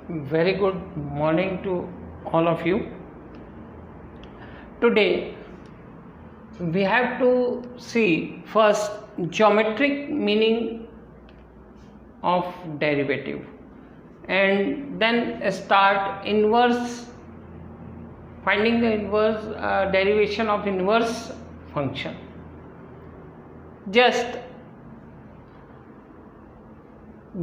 Very good morning to all of you. Today we have to see first geometric meaning of derivative and then start finding the inverse derivation of inverse function. Just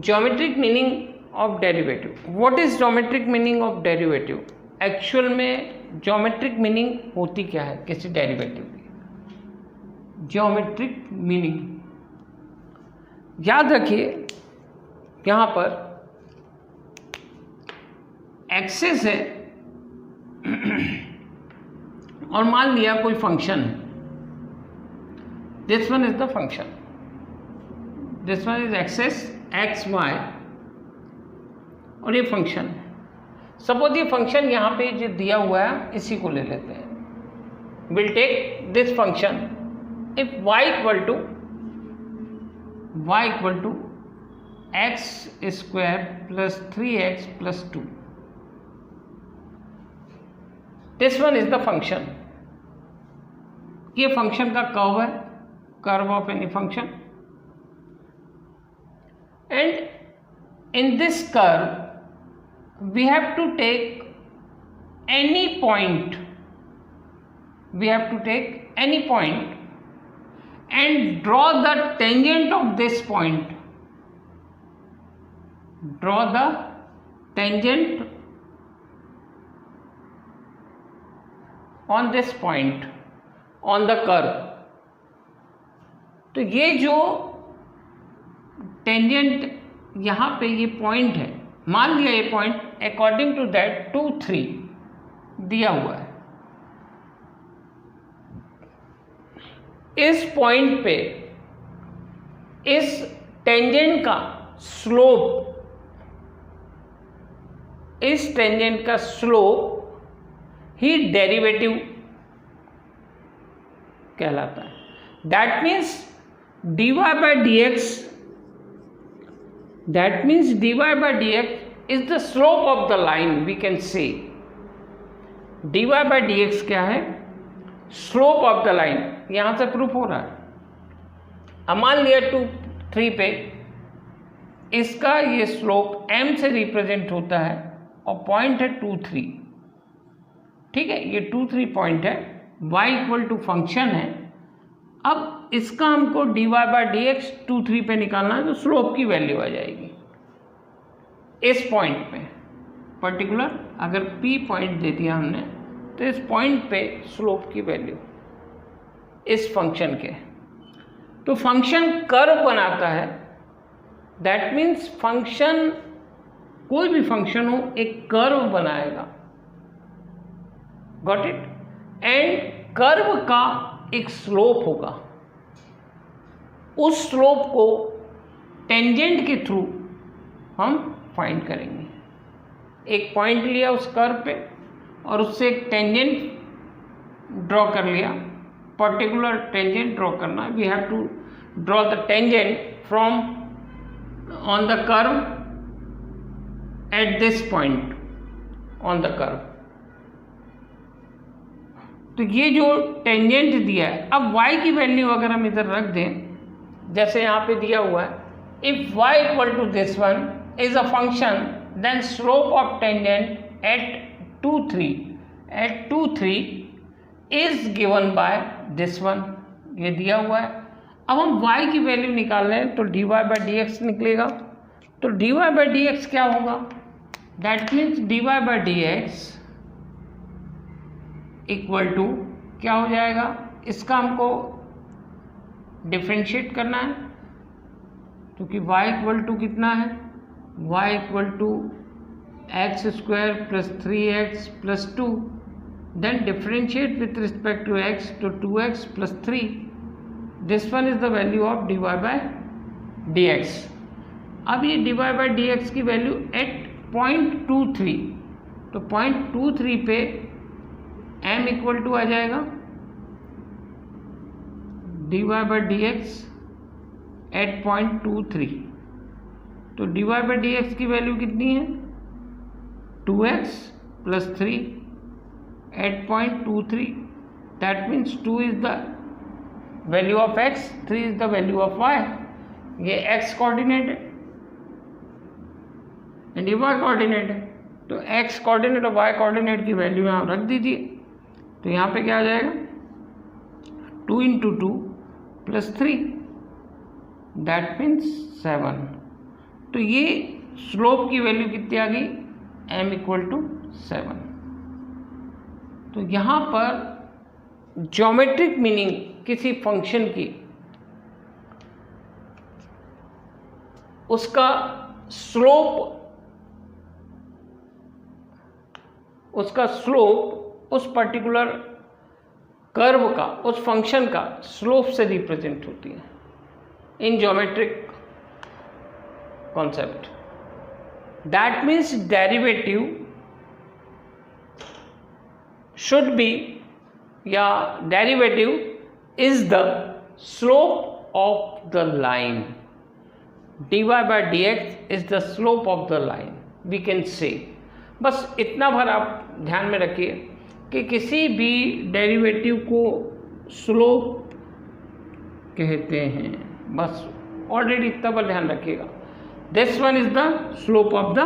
geometric meaning of derivative. What is geometric meaning of derivative? Actual में geometric meaning होती क्या है किसी derivative की? geometric meaning याद रखिए, यहाँ पर एक्सेस है और मान लिया कोई फंक्शन है. This one is the function, this one is axes x y और ये फंक्शन है. सपोज ये फंक्शन यहाँ पे जो दिया हुआ है इसी को ले लेते हैं. Will take this function if y equal to x square plus 3x plus 2. This one is the function. ये फंक्शन का कर्व है, curve of any function, and in this curve we have to take any point, and draw the tangent of this point, draw the tangent on this point on the curve. तो ये जो tangent यहाँ पे ये point है, मान लिया ये पॉइंट अकॉर्डिंग टू दैट 2, 3 दिया हुआ है. इस पॉइंट पे इस टेंजेंट का स्लोप, इस टेंजेंट का स्लोप ही डेरिवेटिव कहलाता है. That means dy by dx, that means dy by dx is the slope of the line. We can say dy by dx क्या है? slope of the line. यहाँ से proof हो रहा है. अब मान लिया 2, 3 पे इसका ये स्लोप m से रिप्रेजेंट होता है और पॉइंट है 2, 3. ठीक है, ये 2, 3 पॉइंट है, y इक्वल टू फंक्शन है. अब इसका हमको dy बाई डी एक्स 2, 3 पे निकालना है, तो स्लोप की वैल्यू आ जाएगी इस पॉइंट पे पर्टिकुलर. अगर p पॉइंट दे दिया हमने तो इस पॉइंट पे स्लोप की वैल्यू इस फंक्शन के. तो फंक्शन कर्व बनाता है. दैट मीन्स फंक्शन, कोई भी फंक्शन हो एक कर्व बनाएगा. Got it? एंड कर्व का एक स्लोप होगा. उस स्लोप को टेंजेंट के थ्रू हम फाइंड करेंगे. एक पॉइंट लिया उस कर्व पे और उससे एक टेंजेंट ड्रॉ कर लिया. पर्टिकुलर टेंजेंट ड्रॉ करना, we have to draw the tangent from on the curve at this point on the curve. तो ये जो टेंजेंट दिया है, अब y की वैल्यू अगर हम इधर रख दें, जैसे यहाँ पे दिया हुआ है, if y equal to this one is a function then slope of tangent at 2, 3 is given by this one. ये दिया हुआ है. अब हम y की वैल्यू निकाल रहे हैं तो dy बाई डी एक्स निकलेगा. तो dy बाई डी एक्स क्या होगा? That means dy by d x equal to क्या हो जाएगा? इसका हमको डिफ्रेंशिएट करना है, क्योंकि y इक्वल टू कितना है? y equal to x square plus 3x plus 2. Then differentiate with respect to x तो 2x plus 3. This one is the value of dy by d x. अब ये dy बाई डी एक्स की वैल्यू at point 2, 3, तो point 2, 3 पे m equal to आ जाएगा dy by d x at 0.23. तो dy बाई डी एक्स की वैल्यू कितनी है? 2x plus 3 8.23, that means 2 is the value of x, 3 is the value of y. ये x कोऑर्डिनेट है एंड ये y कोऑर्डिनेट है, तो x कोऑर्डिनेट और y कोऑर्डिनेट की वैल्यू यहाँ रख दीजिए। तो यहाँ पे क्या आ जाएगा 2 into 2 plus 3, that means 7। तो ये स्लोप की वैल्यू कितनी आ गई m इक्वल टू 7। तो यहाँ पर ज्योमेट्रिक मीनिंग किसी फंक्शन की, उसका स्लोप उस पर्टिकुलर कर्व का, उस फंक्शन का स्लोप से रिप्रेजेंट होती है in geometric concept. That means derivative should be, या derivative is the slope of the line. dy by dx is the slope of the line, we can say। बस इतना भर आप ध्यान में रखिए कि किसी भी डेरिवेटिव को स्लोप कहते हैं, बस ऑलरेडी इतना पर ध्यान रखिएगा। This one is the slope of the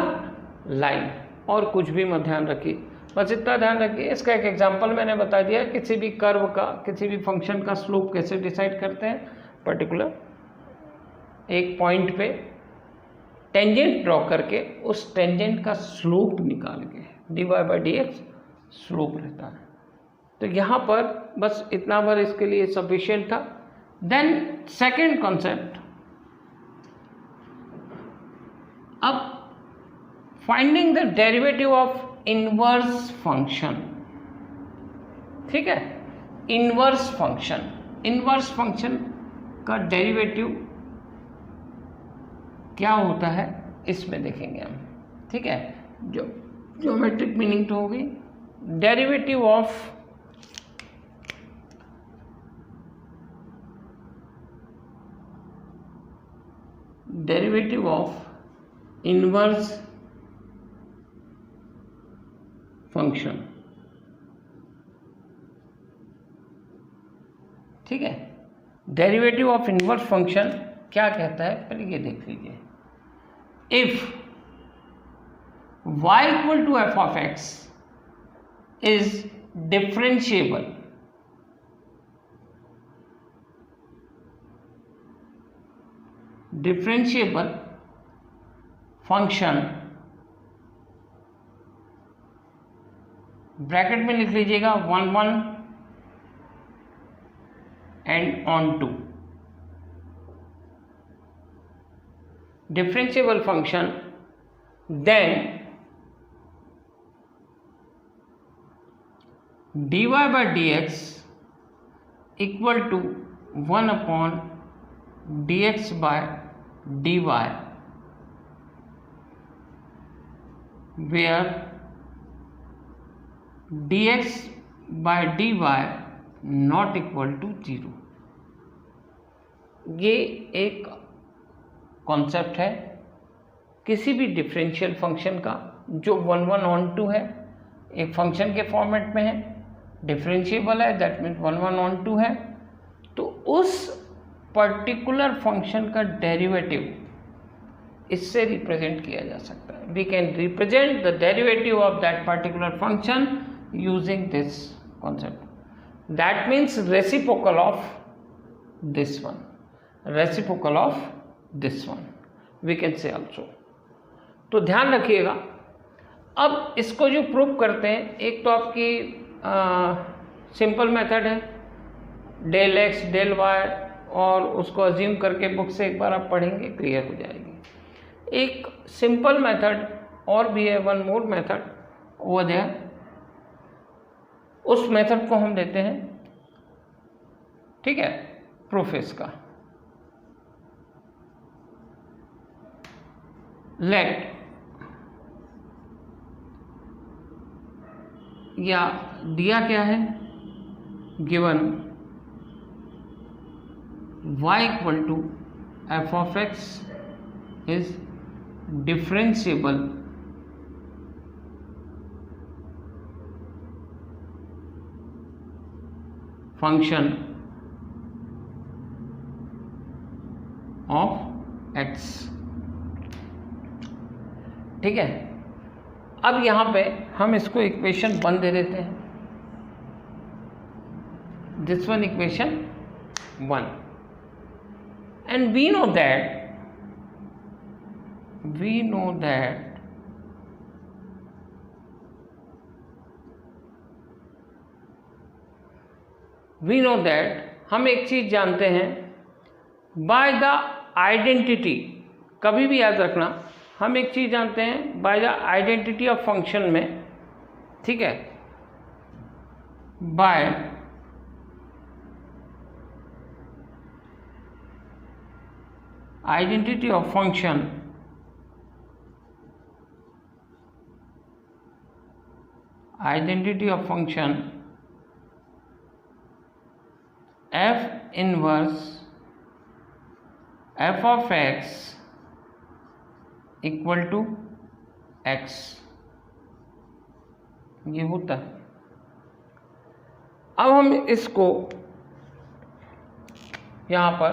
line, और कुछ भी मत ध्यान रखिए, बस इतना ध्यान रखिए। इसका एक एग्जांपल मैंने बता दिया, किसी भी कर्व का, किसी भी फंक्शन का स्लोप कैसे डिसाइड करते हैं। पर्टिकुलर एक पॉइंट पे टेंजेंट ड्रॉ करके उस टेंजेंट का स्लोप निकाल के dy by dx स्लोप रहता है। तो यहाँ पर बस इतना भर इसके लिए सफिशिएंट था। देन सेकेंड कॉन्सेप्ट, अब finding the derivative of inverse function. ठीक है, इनवर्स फंक्शन का डेरिवेटिव क्या होता है इसमें देखेंगे हम। ठीक है, जो ज्योमेट्रिक मीनिंग तो होगी। Derivative of inverse function. ठीक है, डेरिवेटिव ऑफ इनवर्स फंक्शन क्या कहता है, पहले ये देख लीजिए। If y equal to f of x is differentiable, function, bracket में लिख लीजिएगा 1 1 and on 2, differentiable function, then dy by dx equal to 1 upon dx by dy, where dx by dy not equal to 0। ये एक concept है किसी भी differential function का जो 1 1 on 2 है, एक फंक्शन के फॉर्मेट में है, डिफरेंशिएबल है, दैट मीन्स 1 1 on 2 है। तो उस पर्टिकुलर फंक्शन का डेरिवेटिव इससे रिप्रेजेंट किया जा सकता है। We can represent the derivative of that particular function using this concept, that means reciprocal of this one, reciprocal of this one we can say also. तो ध्यान रखिएगा। अब इसको जो प्रूव करते हैं, एक तो आपकी सिंपल मेथड है डेल एक्स डेल वाई, और उसको अज्यूम करके बुक से एक बार आप पढ़ेंगे क्लियर हो जाएगी। एक सिंपल मेथड और भी है, वन मोर मेथड वो है, उस मेथड को हम देते हैं, ठीक है, प्रूफ इसका। लेट या दिया क्या है, given y equal to F of x is differentiable function of x. ठीक है, अब यहां पे हम इसको इक्वेशन 1 दे देते हैं, this one equation 1, and we know that हम एक चीज जानते हैं, बाय द आइडेंटिटी, कभी भी याद रखना, हम एक चीज जानते हैं by the identity of function में, ठीक है, by identity of function f inverse f of x equal to x, ये होता है। अब हम इसको यहां पर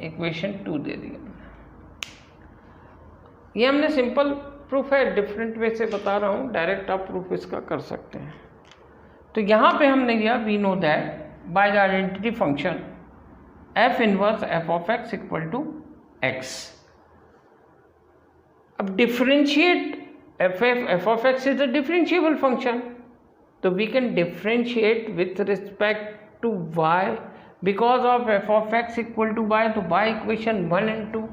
इक्वेशन 2 दे दिया। ये हमने सिंपल प्रूफ है, डिफरेंट वे से बता रहा हूं, डायरेक्ट आप प्रूफ इसका कर सकते हैं। तो यहां पे हमने किया we know that by the identity function f inverse f of x equal to x। अब differentiate f of x is a differentiable function, तो we can differentiate with respect to y because of f of x equal to y। तो by equation 1 and 2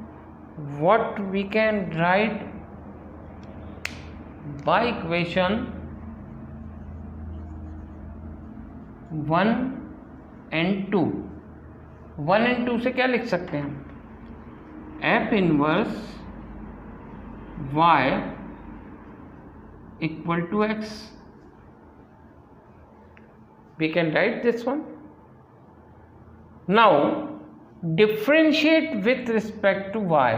what we can write, by equation 1 and 2, 1 and 2 से क्या लिख सकते हैं हम, f inverse y equal to x, we can write this one. Now differentiate with respect to y,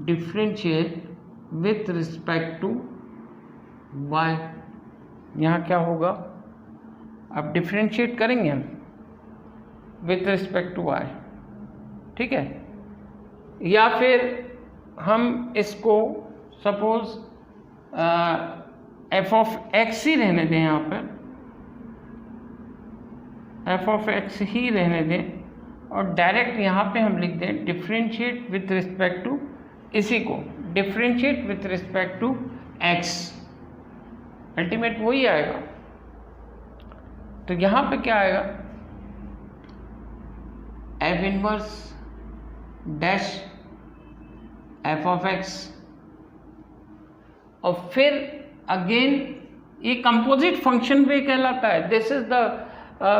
differentiate with respect to y, यहाँ क्या होगा, अब डिफरेंशिएट करेंगे हम विथ रिस्पेक्ट टू y, ठीक है, या फिर हम इसको सपोज f ऑफ x ही रहने दें, यहाँ पर f ऑफ x ही रहने दें और डायरेक्ट यहाँ पे हम लिख दें डिफरेंशिएट विथ रिस्पेक्ट टू, इसी को differentiate with respect to x, ultimate वही आएगा। तो यहाँ पे क्या आएगा, f inverse dash f of x, और फिर अगेन ये कंपोजिट फंक्शन वे कहलाता है। This is the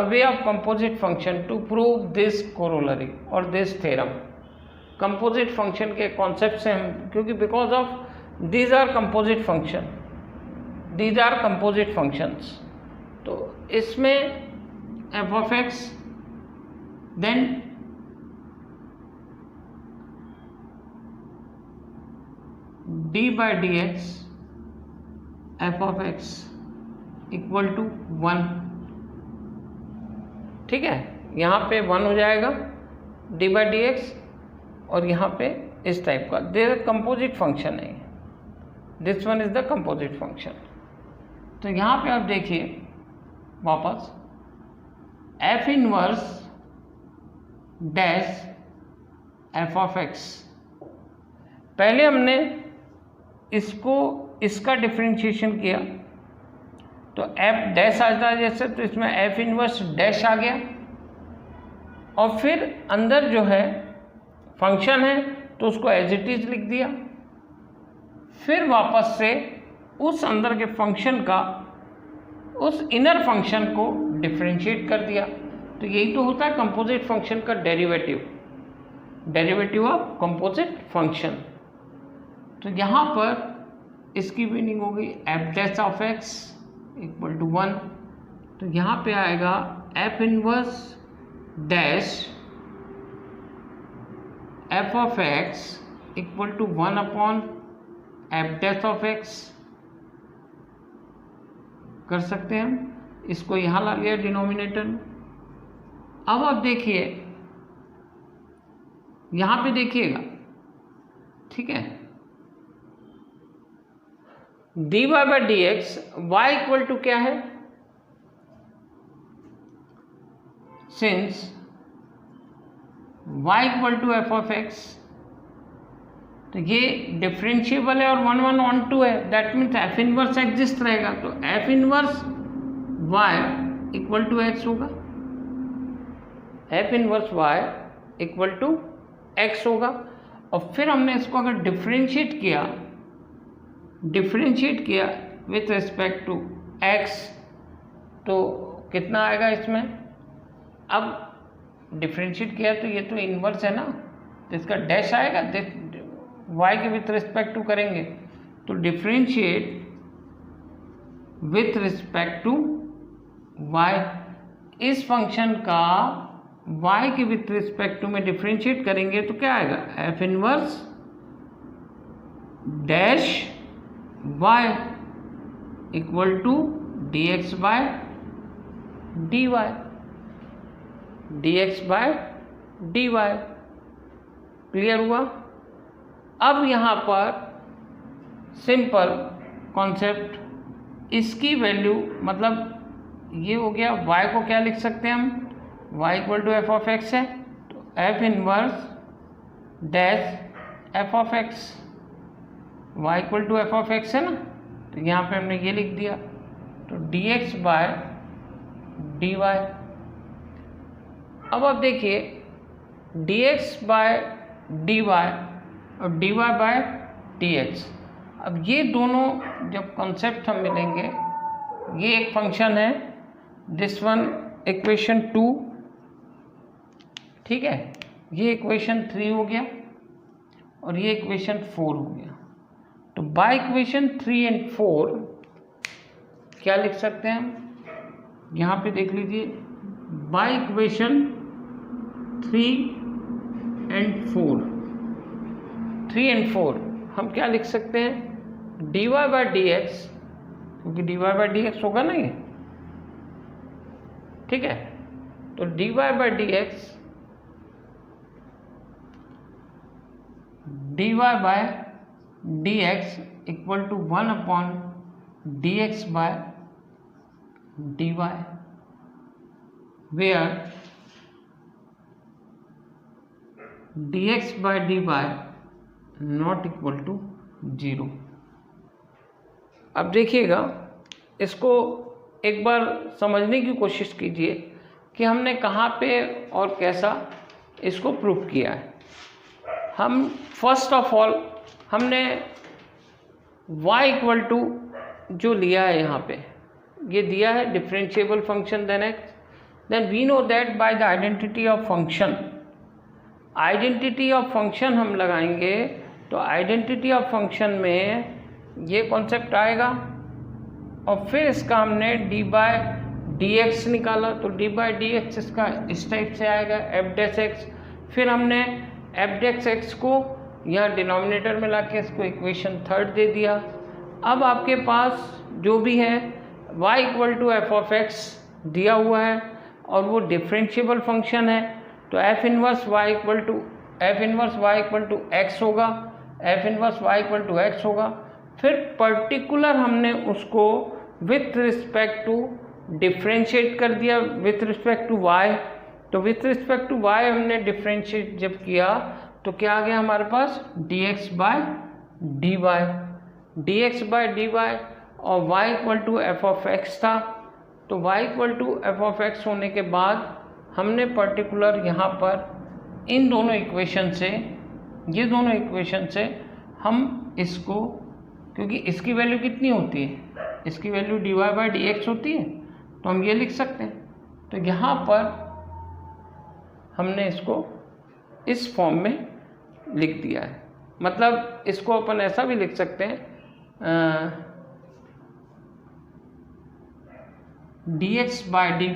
way of composite function to prove this corollary और दिस थ्योरम। कंपोजिट फंक्शन के कॉन्सेप्ट से हम, क्योंकि because of these are composite function, these are composite functions, तो इसमें f of x then d by d x f of x equal to 1, ठीक है, यहाँ पे 1 हो जाएगा d बाई डी एक्स, और यहाँ पे इस टाइप का दिस कंपोजिट फंक्शन है, this one is the composite function. तो यहाँ पे आप देखिए वापस f inverse dash f of x, पहले हमने इसको इसका डिफरेंशिएशन किया तो f डैश आ जाता जैसे, तो इसमें f इनवर्स डैश आ गया, और फिर अंदर जो है फंक्शन है तो उसको एज इट इज लिख दिया, फिर वापस से उस अंदर के फंक्शन का उस इनर फंक्शन को डिफरेंशिएट कर दिया। तो यही तो होता है कंपोजिट फंक्शन का derivative, derivative of composite function. तो यहाँ पर इसकी मीनिंग होगी f dash of x equal to 1, तो यहाँ पे आएगा f inverse dash f of x equal to 1 upon f dash of x कर सकते हैं हम। इसको यहाँ ला लिया डिनोमिनेटर में। अब आप देखिए, यहाँ पे देखिएगा, ठीक है, dy by d x y equal to क्या है, since y equal to F of x, तो ये डिफरेंशिएबल है और 1 1 ऑन 2 है, that means F inverse exist रहेगा, तो F inverse y equal to X होगा, F inverse y equal to X होगा। और फिर हमने इसको अगर डिफरेंशिएट किया विथ रिस्पेक्ट टू x, तो कितना आएगा इसमें, अब डिफरेंशिएट किया तो ये तो इन्वर्स है ना, तो इसका डैश आएगा, y के विथ रिस्पेक्ट टू करेंगे तो differentiate with respect to y, इस फंक्शन का y के विथ रिस्पेक्ट टू में डिफरेंशिएट करेंगे तो क्या आएगा, f inverse dash y equal to d x by d y, dx by dy। Clear हुआ। अब यहाँ पर सिंपल कॉन्सेप्ट, इसकी वैल्यू मतलब ये हो गया, y को क्या लिख सकते हैं हम, y equal to F of x है, तो F inverse dash f of x, y equal to F of x है ना, तो यहाँ पे हमने ये लिख दिया, तो dx बाय dy। अब आप देखिए dx बाय dy और dy बाय dx, अब ये दोनों जब कॉन्सेप्ट हम मिलेंगे, ये एक फंक्शन है, दिस वन इक्वेशन 2, ठीक है, ये इक्वेशन 3 हो गया और ये इक्वेशन 4 हो गया। तो बाय इक्वेशन 3 एंड 4 क्या लिख सकते हैं हम, यहाँ पे देख लीजिए, बाय इक्वेशन 3 एंड 4 हम क्या लिख सकते हैं, dy बाई डी एक्स, क्योंकि dy बाई डी एक्स होगा ना ये, ठीक है, तो dy by d x, dy by d x equal to 1 upon d x by d y, where dx by dy not equal to 0। अब देखिएगा, इसको एक बार समझने की कोशिश कीजिए कि हमने कहाँ पे और कैसा इसको प्रूव किया है। हम फर्स्ट ऑफ ऑल हमने y इक्वल टू जो लिया है यहाँ पे, ये दिया है differentiable function then x, then we know that by the identity of function, identity of function हम लगाएंगे तो आइडेंटिटी ऑफ फंक्शन में ये कॉन्सेप्ट आएगा, और फिर इसका हमने डी बाय डी एक्स निकाला, तो डी बाय डी एक्स इसका इस टाइप से आएगा एफ डैश एक्स, फिर हमने एफ डैश एक्स को यहाँ डिनोमिनेटर में ला के इसको इक्वेशन 3 दे दिया। अब आपके पास जो भी है y equal to F of X दिया हुआ है और वो डिफरेंशिएबल फंक्शन है, तो F inverse y equal to X होगा, F inverse y equal to X होगा। फिर पर्टिकुलर हमने उसको विथ रिस्पेक्ट टू डिफरेंशिएट कर दिया विथ रिस्पेक्ट टू y, तो विथ रिस्पेक्ट टू y हमने डिफरेंशिएट जब किया तो क्या आ गया हमारे पास, dx बाय dy और y equal to F of x था, तो y equal to F of x होने के बाद हमने पर्टिकुलर यहाँ पर इन दोनों इक्वेशन से, ये दोनों इक्वेशन से हम इसको, क्योंकि इसकी वैल्यू कितनी होती है, इसकी value dy by d x होती है, तो हम ये लिख सकते हैं। तो यहाँ पर हमने इसको इस फॉर्म में लिख दिया है, मतलब इसको अपन ऐसा भी लिख सकते हैं, dx by dy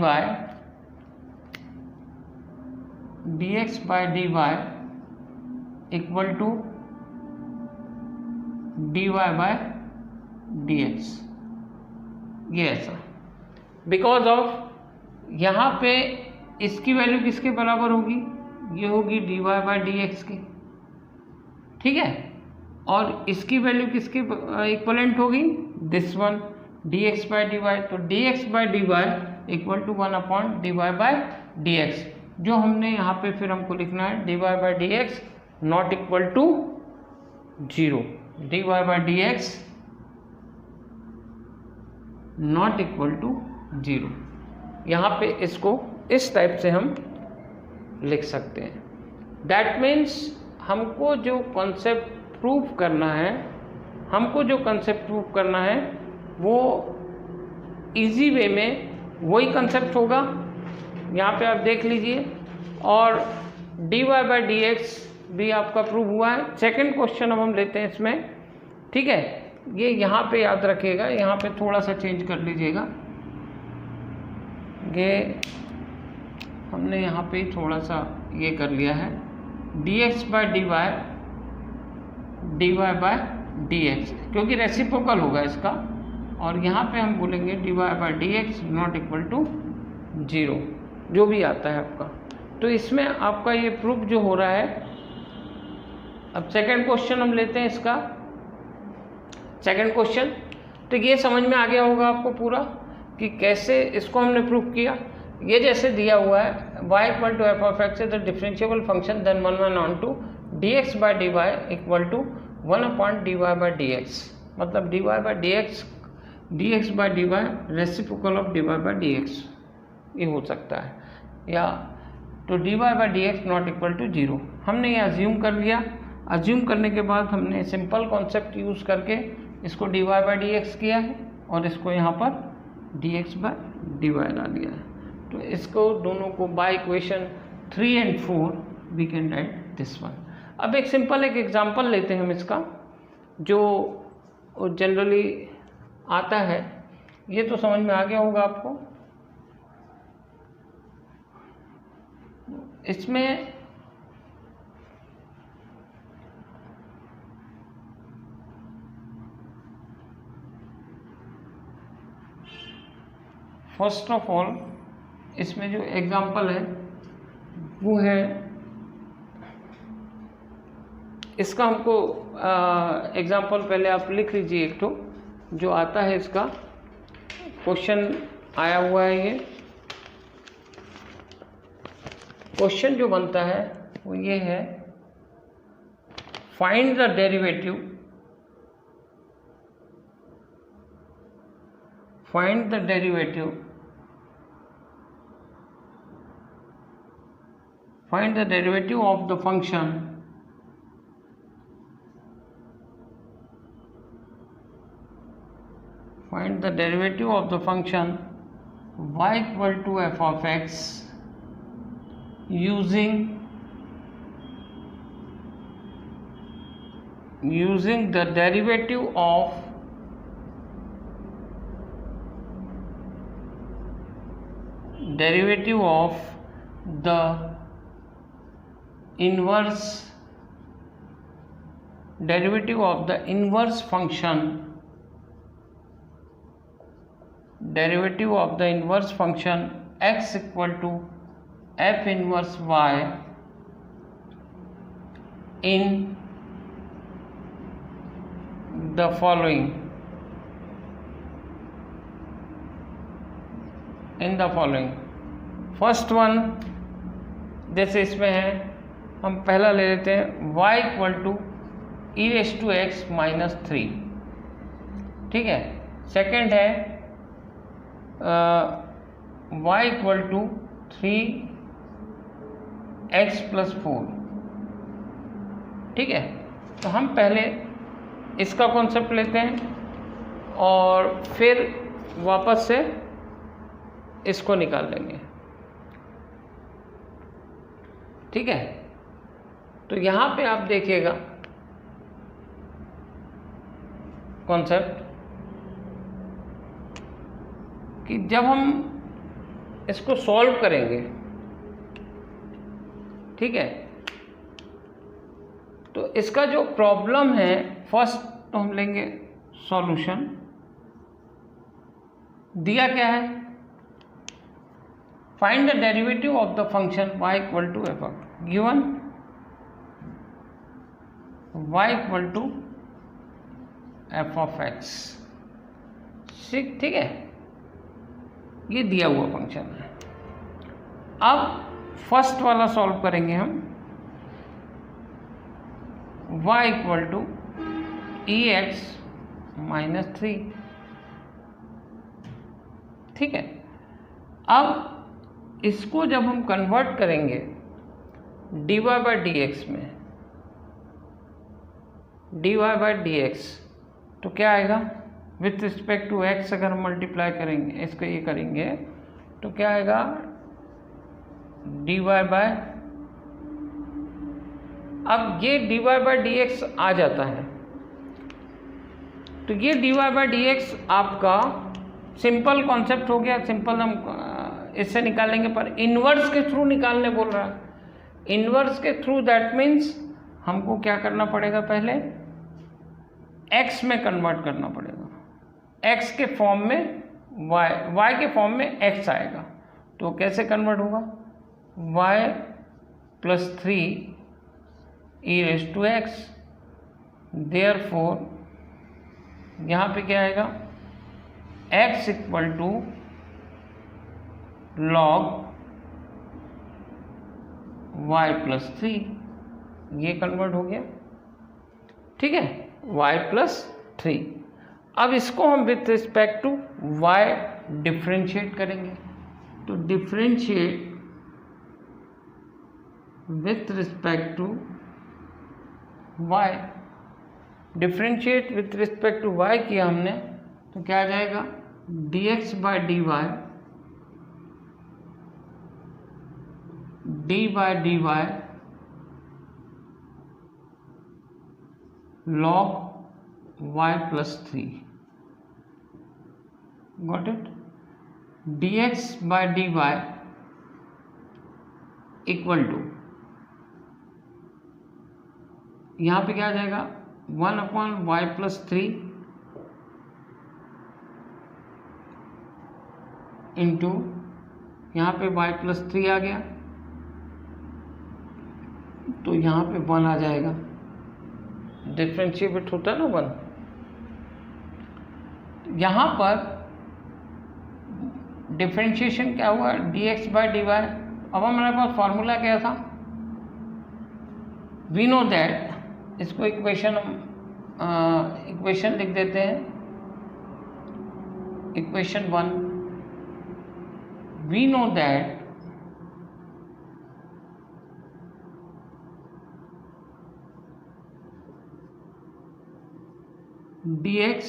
equal to dy bye dx, ये ऐसा। बिकॉज ऑफ यहाँ पे इसकी वैल्यू किसके बराबर होगी, ये होगी dy बाई डी एक्स की, ठीक है, और इसकी वैल्यू किसके इक्वलेंट होगी, this one dx by D y. तो dx by D Y equal to 1/dy by d x, जो हमने यहाँ पे फिर हमको लिखना है dy by d x not equal to 0, dy by d x not equal to 0। यहाँ पे इसको इस टाइप से हम लिख सकते हैं। दैट मीन्स हमको जो कॉन्सेप्ट प्रूव करना है, वो इजी वे में वही कंसेप्ट होगा, यहाँ पे आप देख लीजिए, और dy बाई डी एक्स भी आपका प्रूव हुआ है। सेकंड क्वेश्चन अब हम लेते हैं इसमें, ठीक है, ये यहाँ पे याद रखिएगा, यहाँ पे थोड़ा सा चेंज कर लीजिएगा, ये हमने यहाँ पे थोड़ा सा ये कर लिया है, dx by dy by d x, क्योंकि रेसिप्रोकल होगा इसका, और यहाँ पे हम बोलेंगे dy by d x not equal to 0, जो भी आता है आपका। तो इसमें आपका ये प्रूफ जो हो रहा है। अब सेकंड क्वेश्चन हम लेते हैं इसका। सेकंड क्वेश्चन, तो ये समझ में आ गया होगा आपको पूरा कि कैसे इसको हमने प्रूफ किया। ये जैसे दिया हुआ है y equal to F of x is the differentiable function then 1 on to dx by D Y equal to 1/dy by d x, मतलब dy by d x, dx by D y reciprocal of dy by d x, ये हो सकता है, या तो dy by d x not equal to 0। हमने ये assume कर लिया। अज्यूम करने के बाद हमने सिंपल कॉन्सेप्ट यूज़ करके इसको dy बाई डी एक्स किया है, और इसको यहाँ पर dx बाई डी वाई ला दिया है। तो इसको दोनों को by equation 3 and 4 we can write this one. अब एक सिंपल एक एग्जांपल लेते हैं हम इसका, जो जनरली आता है, ये तो समझ में आ गया होगा आपको। इसमें फर्स्ट ऑफ ऑल इसमें जो एग्जांपल है वो है, इसका हमको एग्जांपल पहले आप लिख लीजिए एक तो, जो आता है इसका क्वेश्चन आया हुआ है। ये क्वेश्चन जो बनता है वो ये है, find the derivative, find the derivative, find the derivative of the function y equal to f of x using the derivative of the inverse function, x equal to f inverse y in the following, first one जैसे इसमें है, हम पहला ले लेते हैं y equal to e raise to x minus 3, ठीक है। सेकेंड है y equal to 3x plus 4, ठीक है। तो हम पहले इसका कॉन्सेप्ट लेते हैं और फिर वापस से इसको निकाल लेंगे, ठीक है। तो यहाँ पे आप देखिएगा कॉन्सेप्ट कि जब हम इसको सॉल्व करेंगे, ठीक है, तो इसका जो प्रॉब्लम है, फर्स्ट तो हम लेंगे सॉल्यूशन। दिया क्या है find the derivative of the function y equal to f given y equal to F of x. ठीक है, ये दिया हुआ फंक्शन है। अब फर्स्ट वाला सॉल्व करेंगे हम, y equal to e x minus 3। ठीक है, अब इसको जब हम कन्वर्ट करेंगे dy बाई डी एक्स में, dy बाई डी एक्स, तो क्या आएगा विथ रिस्पेक्ट टू x अगर हम मल्टीप्लाई करेंगे, इसको ये करेंगे तो क्या आएगा dy बाय, अब ये dy बाई डी एक्स आ जाता है, तो ये dy बाई डी एक्स आपका सिंपल कॉन्सेप्ट हो गया। सिंपल हम इससे निकालेंगे, पर इन्वर्स के थ्रू निकालने बोल रहा है। इन्वर्स के थ्रू दैट मीन्स हमको क्या करना पड़ेगा, पहले x में कन्वर्ट करना पड़ेगा। x के फॉर्म में y के फॉर्म में x आएगा, तो कैसे कन्वर्ट होगा, y plus 3 e raise to x. Therefore यहाँ पे क्या आएगा, x equal to log y plus 3, ये कन्वर्ट हो गया। ठीक है, y प्लस 3। अब इसको हम with respect to y differentiate करेंगे, तो differentiate with respect to y, differentiate with respect to y किया हमने, तो क्या आ जाएगा dx by D Y, D by D Y log y plus 3। Got it, dx by D Y equal to, यहाँ पे क्या आ जाएगा 1 अपॉन y प्लस 3 इंटू यहाँ पे y प्लस 3 आ गया, तो यहाँ पे 1 आ जाएगा, डिफ्रेंशिएट होता है ना 1। यहाँ पर डिफ्रेंशिएशन क्या हुआ, dx बाई डी वाई। अब हमारे पास फॉर्मूला क्या था, वी नो दैट, इसको इक्वेशन लिख देते हैं, equation 1, we know that dx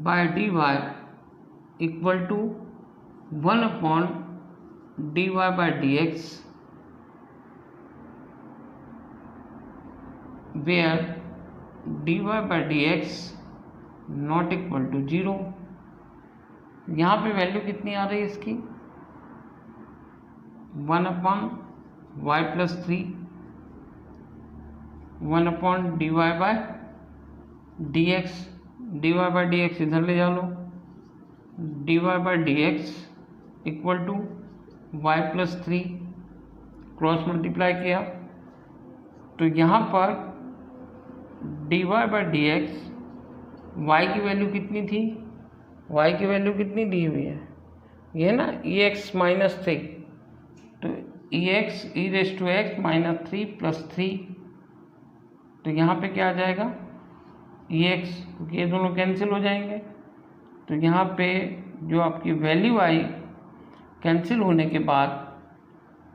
by dy equal to 1 upon dy bye dx, where dy by dx not equal to 0। यहाँ पे वैल्यू कितनी आ रही है इसकी, 1 upon y plus 3, 1 upon dy bye dx, dy bye dx इधर ले जा लो, dy bye dx equal to y plus 3, cross multiply किया, तो यहाँ पर dy बाय dx, y की वैल्यू कितनी थी, y की वैल्यू कितनी दी हुई है, ये ना ex माइनस 3, तो ex e raise to x minus 3 plus 3, तो यहाँ पे क्या आ जाएगा ex, क्योंकि ये दोनों कैंसिल हो जाएंगे, तो यहाँ पे जो आपकी वैल्यू आई कैंसिल होने के बाद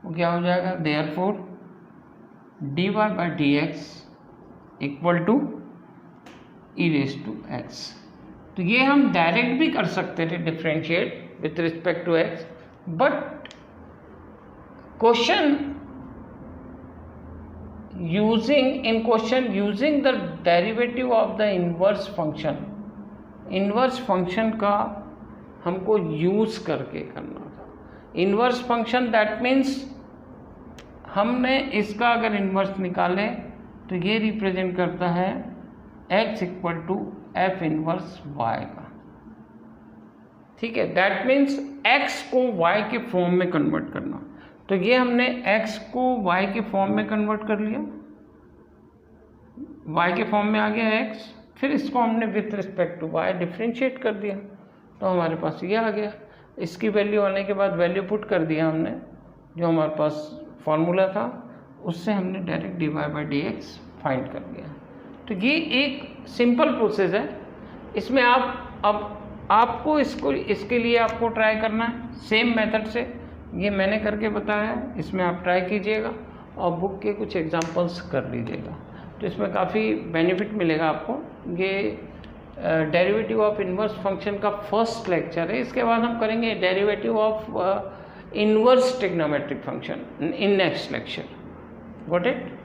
वो क्या हो जाएगा, therefore dy bye dx equal to e raise to x. तो ये हम डायरेक्ट भी कर सकते थे differentiate with respect to x, but question using the derivative of the inverse function, inverse function का हमको यूज करके करना था। इनवर्स फंक्शन दैट मीन्स हमने इसका अगर इनवर्स निकाले तो ये रिप्रेजेंट करता है x equal to f inverse y का। ठीक है, दैट मीन्स x को y के फॉर्म में कन्वर्ट करना। तो ये हमने x को y के फॉर्म में कन्वर्ट कर लिया, y के फॉर्म में आ गया x, फिर इसको हमने with respect to y differentiate कर दिया, तो हमारे पास ये आ गया। इसकी वैल्यू आने के बाद वैल्यू पुट कर दिया हमने, जो हमारे पास फॉर्मूला था उससे हमने direct dy by d x find कर दिया। तो ये एक सिंपल प्रोसेस है। इसमें आपको इसके लिए आपको ट्राई करना है सेम मेथड से, ये मैंने करके बताया है, इसमें आप ट्राई कीजिएगा और बुक के कुछ एग्जांपल्स कर लीजिएगा, तो इसमें काफ़ी बेनिफिट मिलेगा आपको। ये डेरिवेटिव ऑफ इन्वर्स फंक्शन का फर्स्ट लेक्चर है। इसके बाद हम करेंगे derivative of inverse trigonometric function in next lecture. Got it?